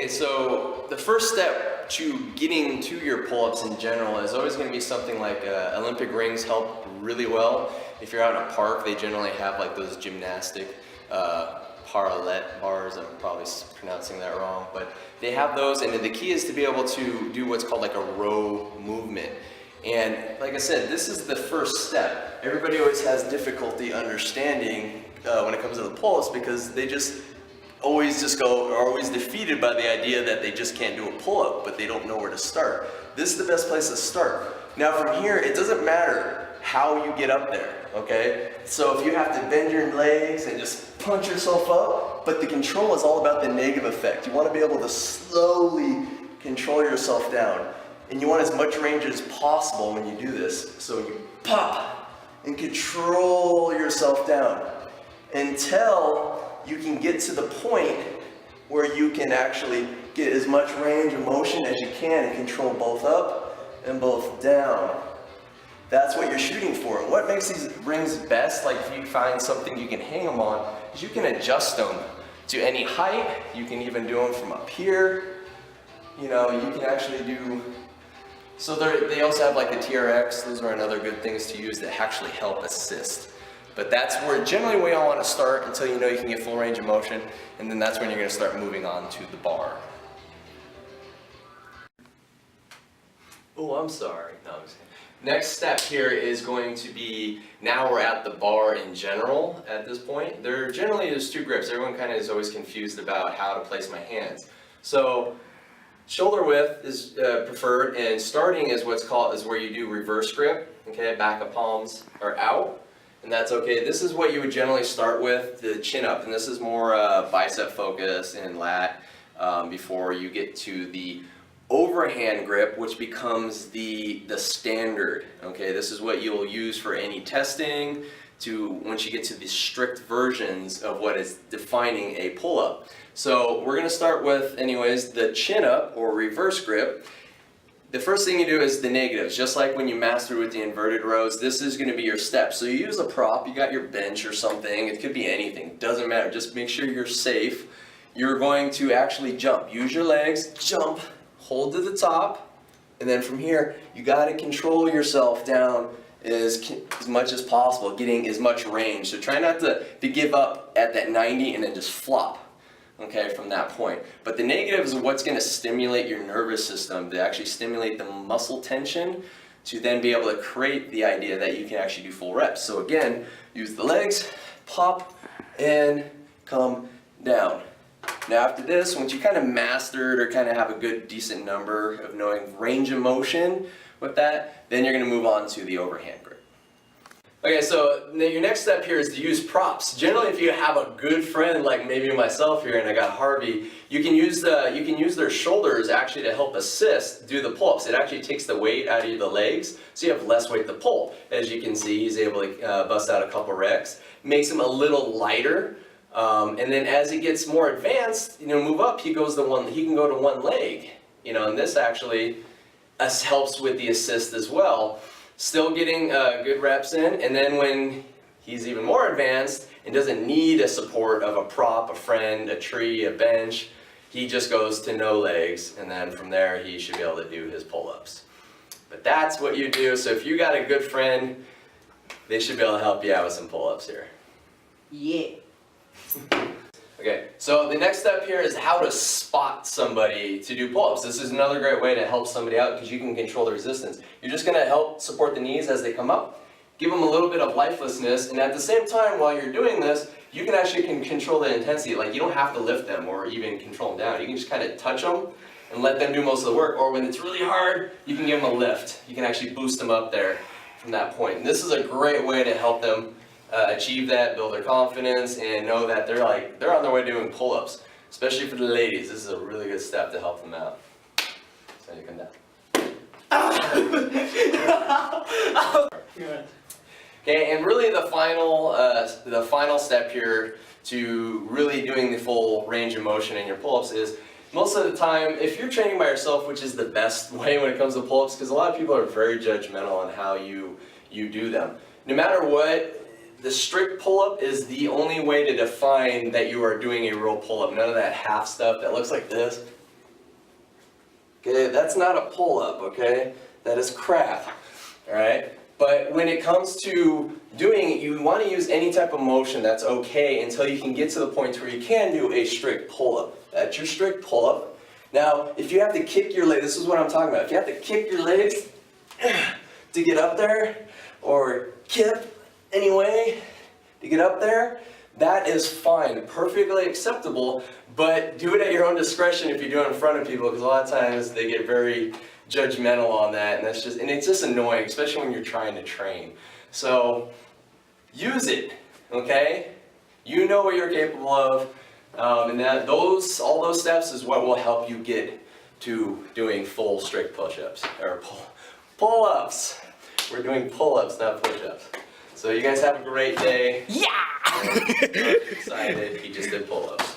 Okay, so the first step to getting to your pull-ups in general is always going to be something like Olympic rings help really well. If you're out in a park, they generally have like those gymnastic parallette bars. I'm probably pronouncing that wrong, but they have those, and the key is to be able to do what's called like a row movement. And like I said, this is the first step. Everybody always has difficulty understanding when it comes to the pull-ups because they just always are always defeated by the idea that they just can't do a pull-up, but they don't know where to start. This is the best place to start. Now from here, it doesn't matter how you get up there, okay? So if you have to bend your legs and just punch yourself up, but the control is all about the negative effect. You want to be able to slowly control yourself down. And you want as much range as possible when you do this. So you pop and control yourself down until you can get to the point where you can actually get as much range of motion as you can and control both up and both down. That's what you're shooting for. And what makes these rings best, like if you find something you can hang them on, is you can adjust them to any height. You can even do them from up here. You know, you can actually do, so they also have like the TRX. Those are another good things to use that actually help assist. But that's where generally we all want to start until you know you can get full range of motion, and then that's when you're going to start moving on to the bar. Oh, I'm sorry. No, I'm just kidding. Next step here is going to be, now we're at the bar in general at this point. There's two grips. Everyone kind of is always confused about how to place my hands. So shoulder width is preferred, and starting is where you do reverse grip. Okay, back of palms are out, and that's okay. This is what you would generally start with, the chin up, and this is more bicep focus and lat before you get to the overhand grip, which becomes the standard. Okay, this is what you'll use for any testing once you get to the strict versions of what is defining a pull-up. So we're going to start with, anyways, the chin up or reverse grip. The first thing you do is the negatives. Just like when you master with the inverted rows, this is going to be your step. So you use a prop, you got your bench or something, it could be anything, doesn't matter, just make sure you're safe. You're going to actually jump. Use your legs, jump, hold to the top, and then from here, you got to control yourself down as much as possible, getting as much range. So try not to give up at that 90 and then just flop. Okay, from that point. But the negative is what's going to stimulate your nervous system, to actually stimulate the muscle tension, to then be able to create the idea that you can actually do full reps. So again, use the legs, pop, and come down. Now after this, once you kind of mastered or kind of have a good decent number of knowing range of motion with that, then you're going to move on to the overhand grip. Okay, so your next step here is to use props. Generally, if you have a good friend like maybe myself here, and I got Harvey, you can use their shoulders actually to help assist do the pull-ups. It actually takes the weight out of the legs, so you have less weight to pull. As you can see, he's able to bust out a couple recs. Makes him a little lighter, and then as he gets more advanced, move up. He can go to one leg, and this actually helps with the assist as well. Still getting good reps in, and then when he's even more advanced and doesn't need a support of a prop, a friend, a tree, a bench, he just goes to no legs, and then from there he should be able to do his pull-ups. But that's what you do. So if you got a good friend, they should be able to help you out with some pull-ups here. Yeah. Okay, so the next step here is how to spot somebody to do pull-ups. This is another great way to help somebody out because you can control the resistance. You're just going to help support the knees as they come up, give them a little bit of lifelessness, and at the same time while you're doing this, you can actually control the intensity. Like, you don't have to lift them or even control them down. You can just kind of touch them and let them do most of the work. Or when it's really hard, you can give them a lift. You can actually boost them up there from that point. And this is a great way to help them achieve that, build their confidence, and know that they're on their way doing pull-ups. Especially for the ladies, this is a really good step to help them out. So you come down. Okay, and really the final step here to really doing the full range of motion in your pull-ups is, most of the time, if you're training by yourself, which is the best way when it comes to pull-ups, because a lot of people are very judgmental on how you do them. No matter what, the strict pull-up is the only way to define that you are doing a real pull-up. None of that half stuff that looks like this. Okay, that's not a pull-up, okay? That is crap, all right? But when it comes to doing it, you want to use any type of motion that's okay until you can get to the point where you can do a strict pull-up. That's your strict pull-up. Now, if you have to kick your leg, this is what I'm talking about. If you have to kick your legs to get up there, or kip anyway to get up there, that is fine, perfectly acceptable, but do it at your own discretion if you do it in front of people, because a lot of times they get very judgmental on that, and it's just annoying, especially when you're trying to train. So use it, okay? You know what you're capable of, and all those steps is what will help you get to doing full strict push-ups or pull-ups. We're doing pull-ups, not push-ups. So you guys have a great day. Yeah! I'm excited. He just did pull-ups.